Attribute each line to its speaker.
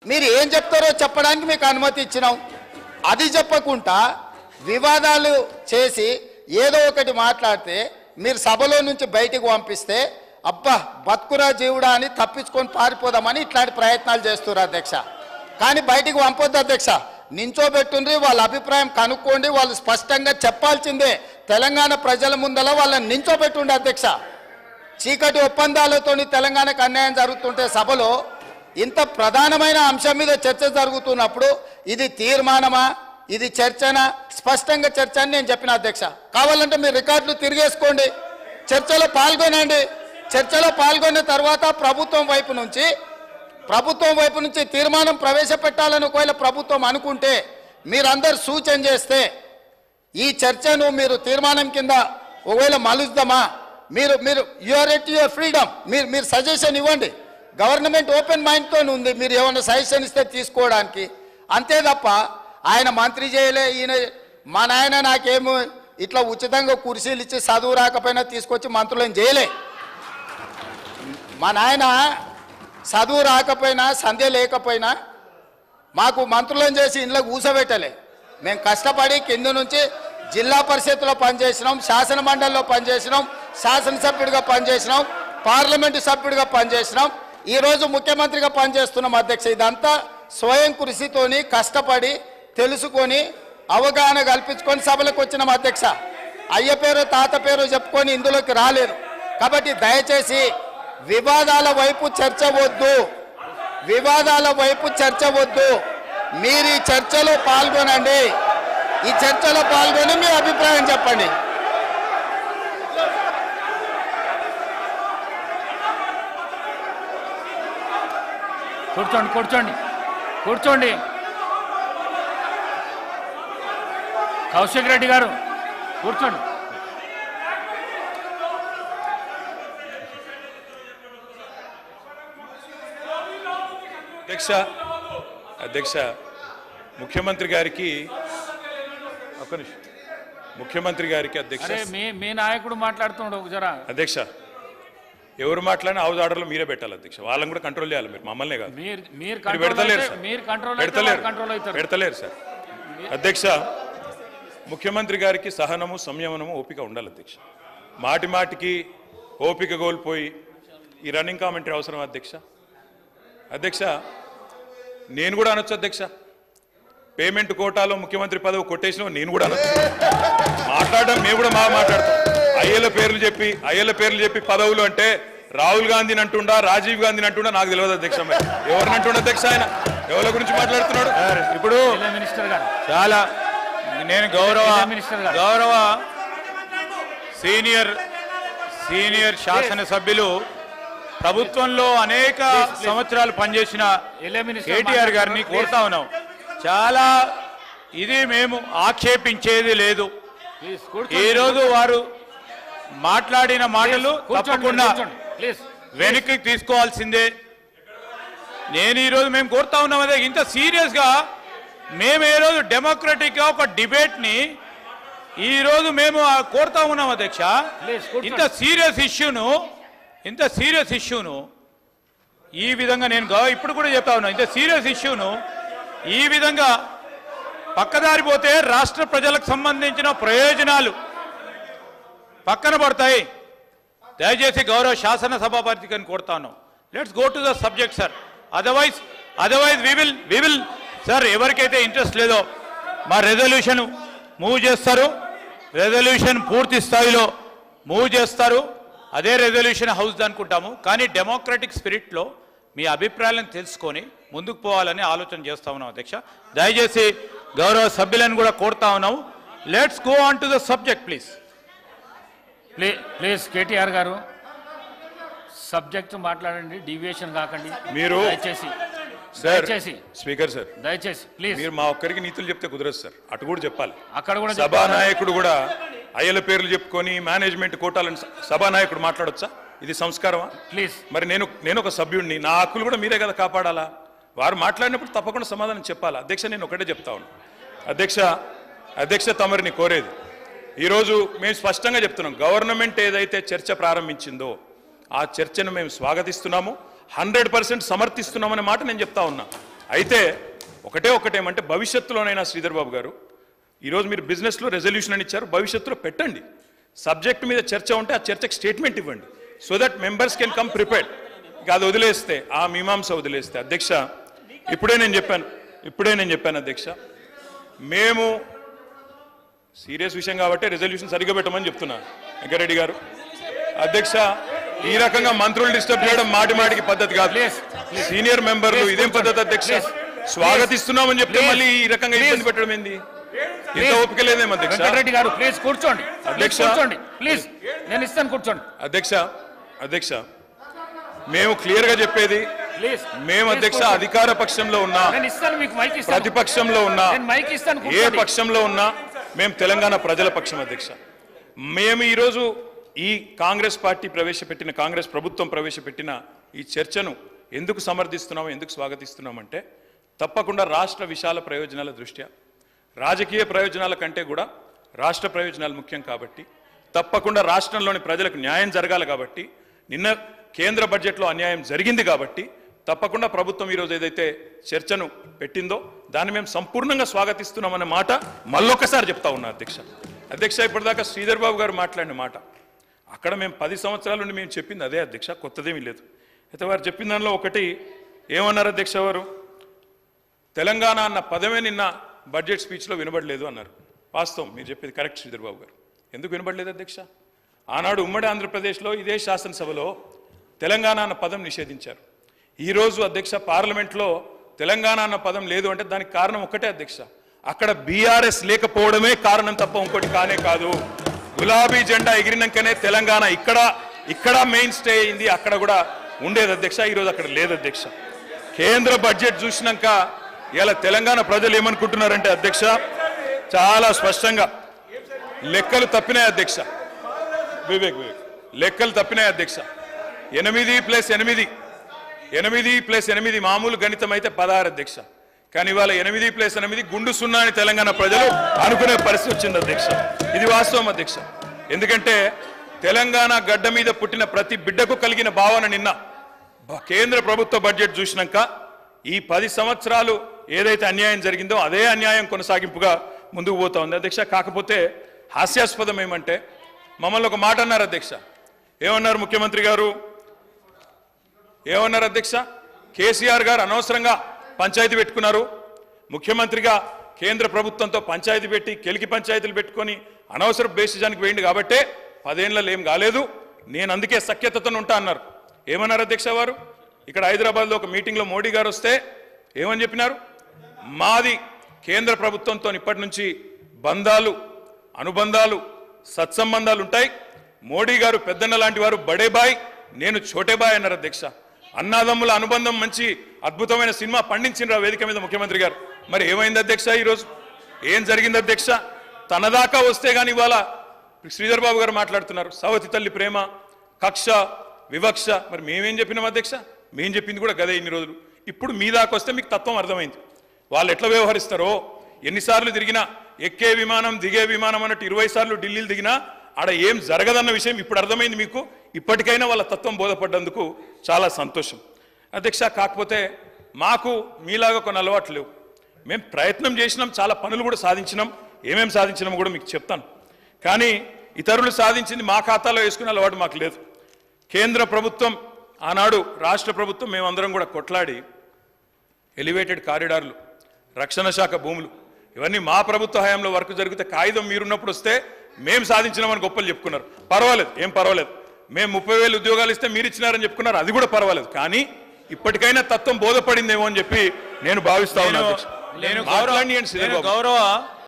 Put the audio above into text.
Speaker 1: మీరు ఏం చెప్తారో చెప్పడానికి మీకు అనుమతి ఇచ్చినాం. అది చెప్పకుండా వివాదాలు చేసి ఏదో ఒకటి మాట్లాడితే మీరు సభలో నుంచి బయటికి పంపిస్తే అబ్బా బతుకురా జీవుడా అని తప్పించుకొని పారిపోదామని ఇట్లాంటి ప్రయత్నాలు చేస్తున్నారు అధ్యక్ష. కానీ బయటికి పంపొద్దు అధ్యక్ష. నించోబెట్టుండ్రి, వాళ్ళ అభిప్రాయం కనుక్కోండి. వాళ్ళు స్పష్టంగా చెప్పాల్సిందే. తెలంగాణ ప్రజల ముందల వాళ్ళని నించోబెట్టుండి అధ్యక్ష. చీకటి ఒప్పందాలతోని తెలంగాణకు అన్యాయం జరుగుతుంటే సభలో ఇంత ప్రధానమైన అంశం మీద చర్చ జరుగుతున్నప్పుడు ఇది తీర్మానమా, ఇది చర్చనా? స్పష్టంగా చర్చ అని నేను చెప్పిన అధ్యక్ష. కావాలంటే మీరు రికార్డులు తిరిగేసుకోండి, చర్చలో పాల్గొనండి. చర్చలో పాల్గొన్న తర్వాత ప్రభుత్వం వైపు నుంచి తీర్మానం ప్రవేశపెట్టాలని ఒకవేళ ప్రభుత్వం అనుకుంటే మీరందరూ సూచన చేస్తే ఈ చర్చను మీరు తీర్మానం కింద ఒకవేళ మలుద్దామా, మీరు యూఆర్ ఎట్ యువర్ ఫ్రీడమ్, మీరు సజెషన్ ఇవ్వండి. గవర్నమెంట్ ఓపెన్ మైండ్తో ఉంది, మీరు ఏమైనా సజెషన్ ఇస్తే తీసుకోవడానికి. అంతే తప్ప ఆయన మంత్రి చేయలే, ఈయన మా నాయన నాకేమో ఇట్లా ఉచితంగా కుర్చీలు ఇచ్చి చదువు రాకపోయినా తీసుకొచ్చి మంత్రులను చేయలే. మా నాయన చదువు రాకపోయినా సంధ్య లేకపోయినా మాకు మంత్రులను చేసి ఇంట్లో కూర్చోబెట్టలే. మేము కష్టపడి కింద నుంచి జిల్లా పరిషత్లో పనిచేసినాం, శాసన మండలిలో పనిచేసినాం, శాసనసభ్యుడిగా పనిచేసినాం, పార్లమెంటు సభ్యుడిగా పనిచేసినాం, ఈరోజు ముఖ్యమంత్రిగా పనిచేస్తున్నాం అధ్యక్ష. ఇదంతా స్వయం కృషితోని కష్టపడి తెలుసుకొని అవగాహన కల్పించుకొని సభలకు వచ్చినాం అధ్యక్ష. అయ్య పేరు తాత పేరు చెప్పుకొని ఇందులోకి రాలేదు. కాబట్టి దయచేసి వివాదాల వైపు చర్చ వద్దు, వివాదాల వైపు చర్చ వద్దు. మీరు ఈ చర్చలో పాల్గొనండి, ఈ చర్చలో పాల్గొని మీ అభిప్రాయం చెప్పండి.
Speaker 2: కూర్చోండి కూర్చోండి కూర్చోండి. కౌశిక్ రెడ్డి గారు కూర్చోండి.
Speaker 3: అధ్యక్ష ముఖ్యమంత్రి గారికి ఒక నిమిషం. ముఖ్యమంత్రి గారికి అధ్యక్ష
Speaker 2: మీ నాయకుడు మాట్లాడుతున్నాడు జరా.
Speaker 3: అధ్యక్ష ఎవరు మాట్లాడినా హౌస్ ఆర్డర్లో మీరే పెట్టాలి అధ్యక్ష. వాళ్ళని కూడా కంట్రోల్ చేయాలి, మీరు మమ్మల్నే కాదు. పెడతలేరు సార్. అధ్యక్ష ముఖ్యమంత్రి గారికి సహనము సంయమనము ఓపిక ఉండాలి అధ్యక్ష. మాటి మాటికి ఓపిక కోల్పోయి ఈ రన్నింగ్ కామెంటరీ అవసరం అధ్యక్ష. అధ్యక్ష నేను కూడా అనొచ్చు అధ్యక్ష, పేమెంట్ కోటాలో ముఖ్యమంత్రి పదవి కొట్టేసిన నేను కూడా అనొచ్చు. మాట్లాడడం మేము కూడా మాట్లాడతాం. అయ్యల పేర్లు చెప్పి పదవులు అంటే రాహుల్ గాంధీని అంటుండా, రాజీవ్ గాంధీని అంటుండా నాకు తెలియదు అధ్యక్ష. ఎవరిని అంటుండ అధ్యక్ష? ఆయన ఎవరి గురించి మాట్లాడుతున్నాడు?
Speaker 4: ఇప్పుడు చాలా నేను గౌరవ సీనియర్ శాసనసభ్యులు ప్రభుత్వంలో అనేక సంవత్సరాలు పనిచేసిన కేటీఆర్ గారిని కోరుతా ఉన్నాం. చాలా ఇది మేము ఆక్షేపించేది లేదు. ఈరోజు వారు మాట్లాడిన మాటలు తప్పకుండా వెనక్కి తీసుకోవాల్సిందే. నేను ఈరోజు మేము కోరుతా ఉన్నాం అదే, ఇంత సీరియస్గా మేము ఏ రోజు డెమోక్రటిక్గా ఒక డిబేట్ని ఈరోజు మేము కోరుతా ఉన్నాం అధ్యక్ష. ఇంత సీరియస్ ఇష్యూను ఈ విధంగా నేను ఇప్పుడు కూడా చెప్తా ఉన్నా, ఇంత సీరియస్ ఇష్యూను ఈ విధంగా పక్కదారి పోతే రాష్ట్ర ప్రజలకు సంబంధించిన ప్రయోజనాలు పక్కన పడతాయి. దయచేసి గౌరవ శాసనసభాపతిని కోరుతాను, let's go to the subject sir. Otherwise we will sir, ఎవరికైతే ఇంట్రెస్ట్ లేదో మా రెజల్యూషన్ మూవ్ చేస్తారు, రెజల్యూషన్ పూర్తి స్థాయిలో మూవ్ చేస్తారు. అదే రెజల్యూషన్ హౌస్ అనుకుంటాము. కానీ డెమోక్రటిక్ స్పిరిట్లో మీ అభిప్రాయాలను తెలుసుకొని ముందుకు పోవాలని ఆలోచన చేస్తా ఉన్నాం అధ్యక్ష. దయచేసి గౌరవ సభ్యులను కూడా కోరుతా ఉన్నాము, let's go on to the subject please.
Speaker 2: Please KTR గారు సబ్జెక్ట్ మాట్లాడండి, డీవియేషన్ కాకండి
Speaker 3: మీరు.
Speaker 2: దయచేసి
Speaker 3: స్పీకర్ సార్
Speaker 2: దయచేసి ప్లీజ్.
Speaker 3: మీరు మా ఒక్కరికి నీతులు చెప్తే కుదరదు సార్, అటు కూడా చెప్పాలి.
Speaker 2: అక్కడ కూడా
Speaker 3: సభానాయకుడు కూడా అయ్యల పేర్లు చెప్పుకొని మేనేజ్మెంట్ కోటాలని సభానాయకుడు మాట్లాడొచ్చా? ఇది సంస్కారమా?
Speaker 2: ప్లీజ్.
Speaker 3: మరి నేను ఒక సభ్యుడిని, నా హక్కులు కూడా మీరే కదా కాపాడాలా? వారు మాట్లాడినప్పుడు తప్పకుండా సమాధానం చెప్పాలా? అధ్యక్ష నేను ఒకటే చెప్తా ఉన్నాను అధ్యక్ష తమరిని కోరేది, ఈరోజు మేము స్పష్టంగా చెప్తున్నాం, గవర్నమెంట్ ఏదైతే చర్చ ప్రారంభించిందో ఆ చర్చను మేము స్వాగతిస్తున్నాము, 100% సమర్థిస్తున్నామనే మాట నేను చెప్తా ఉన్నా. అయితే ఒకటేమంటే భవిష్యత్తులోనైనా శ్రీధర్ బాబు గారు ఈరోజు మీరు బిజినెస్లో రెజల్యూషన్ అని ఇచ్చారు, భవిష్యత్తులో పెట్టండి. సబ్జెక్ట్ మీద చర్చ ఉంటే ఆ చర్చకు స్టేట్మెంట్ ఇవ్వండి, so that members can come prepared. అది వదిలేస్తే, ఆ మీమాంస వదిలేస్తే అధ్యక్ష, ఇప్పుడే నేను చెప్పాను అధ్యక్ష, మేము సీరియస్ విషయం కాబట్టి రెజల్యూషన్ సరిగ్గా పెట్టమని చెప్తున్నా వెంకరెడ్డి గారు. అధ్యక్ష, ఈ రకంగా మంత్రులు డిస్టర్బ్ చేయడం మాటికి పద్ధతి కాదు. సీనియర్ మెంబర్లు ఇదేం పద్ధతి అధ్యక్ష? స్వాగతిస్తున్నామని చెప్తే మళ్ళీ ఈ రకంగా ఇబ్బంది పెట్టడం ఏంది? ఇంత ఓపిక లేదేమో అధ్యక్ష.
Speaker 2: వెంకటరెడ్డి గారు ప్లీజ్ కూర్చోండి.
Speaker 3: అధ్యక్ష
Speaker 2: ప్లీజ్, నేను ఇస్తాను, కూర్చోండి.
Speaker 3: అధ్యక్ష మేము క్లియర్ గా చెప్పేది, మేము అధ్యక్ష అధికార పక్షంలో ఉన్నా, ప్రతిపక్షంలో ఉన్నా, ఏ పక్షంలో ఉన్నా మేము తెలంగాణ ప్రజల పక్షం అధ్యక్ష. మేము ఈరోజు ఈ కాంగ్రెస్ పార్టీ ప్రవేశపెట్టిన, కాంగ్రెస్ ప్రభుత్వం ప్రవేశపెట్టిన ఈ చర్చను ఎందుకు సమర్థిస్తున్నాము, ఎందుకు స్వాగతిస్తున్నామంటే తప్పకుండా రాష్ట్ర విశాల ప్రయోజనాల దృష్ట్యా, రాజకీయ ప్రయోజనాల కంటే కూడా రాష్ట్ర ప్రయోజనాలు ముఖ్యం కాబట్టి, తప్పకుండా రాష్ట్రంలోని ప్రజలకు న్యాయం జరగాలి కాబట్టి, నిన్న కేంద్ర బడ్జెట్లో అన్యాయం జరిగింది కాబట్టి తప్పకుండా ప్రభుత్వం ఈరోజు ఏదైతే చర్చను పెట్టిందో దాన్ని మేము సంపూర్ణంగా స్వాగతిస్తున్నామన్న మాట మళ్ళొకసారి చెప్తా ఉన్నా అధ్యక్ష. ఇప్పటిదాకా శ్రీధర్ బాబు గారు మాట్లాడిన మాట అక్కడ మేము 10 సంవత్సరాల నుండి మేము చెప్పింది అదే అధ్యక్ష, కొత్తదేమీ లేదు. అయితే వారు చెప్పిన దానిలో ఒకటి ఏమన్నారు అధ్యక్ష, వారు తెలంగాణ అన్న పదమే నిన్న బడ్జెట్ స్పీచ్లో వినబడలేదు అన్నారు. వాస్తవం, మీరు చెప్పేది కరెక్ట్ శ్రీధర్ బాబు గారు. ఎందుకు వినబడలేదు అధ్యక్ష? ఆనాడు ఉమ్మడి ఆంధ్రప్రదేశ్లో ఇదే శాసనసభలో తెలంగాణ అన్న పదం నిషేధించారు. ఈరోజు అధ్యక్ష పార్లమెంట్లో తెలంగాణ అన్న పదం లేదు అంటే దానికి కారణం ఒక్కటే అధ్యక్ష, అక్కడ బీఆర్ఎస్ లేకపోవడమే కారణం తప్ప ఇంకోటి కానే కాదు. గులాబీ జెండా ఎగిరినాకనే తెలంగాణ ఇక్కడ మెయిన్ స్టే అయింది, అక్కడ కూడా ఉండేది అధ్యక్ష. ఈరోజు అక్కడ లేదు అధ్యక్ష. కేంద్ర బడ్జెట్ చూసినాక ఇలా తెలంగాణ ప్రజలు ఏమనుకుంటున్నారంటే అధ్యక్ష, చాలా స్పష్టంగా లెక్కలు తప్పినాయి అధ్యక్ష. వివేక్ లెక్కలు తప్పినాయి అధ్యక్ష. 8+8 మామూలు గణితం అయితే 16 అధ్యక్ష. కానీ ఇవాళ 8+8 గుండు సున్నా అని తెలంగాణ ప్రజలు అనుకునే పరిస్థితి వచ్చింది అధ్యక్ష. ఇది వాస్తవం అధ్యక్ష. ఎందుకంటే తెలంగాణ గడ్డ మీద పుట్టిన ప్రతి బిడ్డకు కలిగిన భావన నిన్న కేంద్ర ప్రభుత్వ బడ్జెట్ చూసినాక ఈ 10 సంవత్సరాలు ఏదైతే అన్యాయం జరిగిందో అదే అన్యాయం కొనసాగింపుగా ముందుకు పోతా ఉంది అధ్యక్ష. కాకపోతే హాస్యాస్పదం ఏమంటే మమ్మల్ని ఒక మాట అన్నారు అధ్యక్ష. ఏమన్నారు ముఖ్యమంత్రి గారు? ఏమన్నారు అధ్యక్ష? కేసీఆర్ గారు అనవసరంగా పంచాయతీ పెట్టుకున్నారు, ముఖ్యమంత్రిగా కేంద్ర ప్రభుత్వంతో పంచాయతీ పెట్టి కెలికి పంచాయతీలు పెట్టుకొని అనవసర బేసిజానికి వేయండి కాబట్టే 10 ఏళ్లలో ఏం కాలేదు, నేను అందుకే సఖ్యతతో ఉంటా అన్నారు. ఏమన్నారు అధ్యక్ష వారు? ఇక్కడ హైదరాబాద్లో ఒక మీటింగ్లో మోడీ గారు వస్తే ఏమని చెప్పినారు? మాది కేంద్ర ప్రభుత్వంతో ఇప్పటి నుంచి బంధాలు, అనుబంధాలు, సత్సంబంధాలు ఉంటాయి. మోడీ గారు పెద్దన్న లాంటి వారు, బడే బాయ్, నేను చోటే బాయ్ అన్నారు అధ్యక్ష. అన్నాదమ్ముల అనుబంధం మంచి అద్భుతమైన సినిమా పండించిన వేదిక మీద ముఖ్యమంత్రి గారు. మరి ఏమైంది అధ్యక్ష? ఈరోజు ఏం జరిగింది అధ్యక్ష? తన దాకా వస్తే కానీ ఇవాళ శ్రీధర్ బాబు గారు మాట్లాడుతున్నారు సవతి తల్లి ప్రేమ, కక్ష, వివక్ష. మరి మేమేం చెప్పినాం అధ్యక్ష? మేం చెప్పింది కూడా గదే ఇన్ని రోజులు. ఇప్పుడు మీ దాకా వస్తే మీకు తత్వం అర్థమైంది. వాళ్ళు ఎట్లా వ్యవహరిస్తారో, ఎన్నిసార్లు తిరిగినా, ఎక్కే విమానం దిగే విమానం అన్నట్టు 20 సార్లు ఢిల్లీలు దిగినా ఆడ ఏం జరగదన్న విషయం ఇప్పుడు అర్థమైంది మీకు. ఇప్పటికైనా వాళ్ళ తత్వం బోధపడ్డందుకు చాలా సంతోషం అధ్యక్ష. కాకపోతే మాకు మీలాగా కొన్ని అలవాట్లు లేవు. మేము ప్రయత్నం చేసినాం, చాలా పనులు కూడా సాధించినాం. ఏమేం సాధించినామో కూడా మీకు చెప్తాను. కానీ ఇతరులు సాధించింది మా ఖాతాలో వేసుకునే అలవాటు మాకు లేదు. కేంద్ర ప్రభుత్వం, ఆనాడు రాష్ట్ర ప్రభుత్వం, మేమందరం కూడా కొట్లాడి ఎలివేటెడ్ కారిడార్లు, రక్షణ శాఖ భూములు, ఇవన్నీ మా ప్రభుత్వ హయాంలో వర్క్ జరిగితే కాగితం మీరున్నప్పుడు వస్తే మేము సాధించినామని గొప్పలు చెప్పుకున్నారు. పర్వాలేదు, ఏం పర్వాలేదు. మేము 30,000 ఉద్యోగాలు ఇస్తే మీరు ఇచ్చినారని చెప్పుకున్నారు, అది కూడా పర్వాలేదు. కానీ ఇప్పటికైనా తత్వం బోధపడిందేమో అని చెప్పి నేను భావిస్తా ఉన్నాను.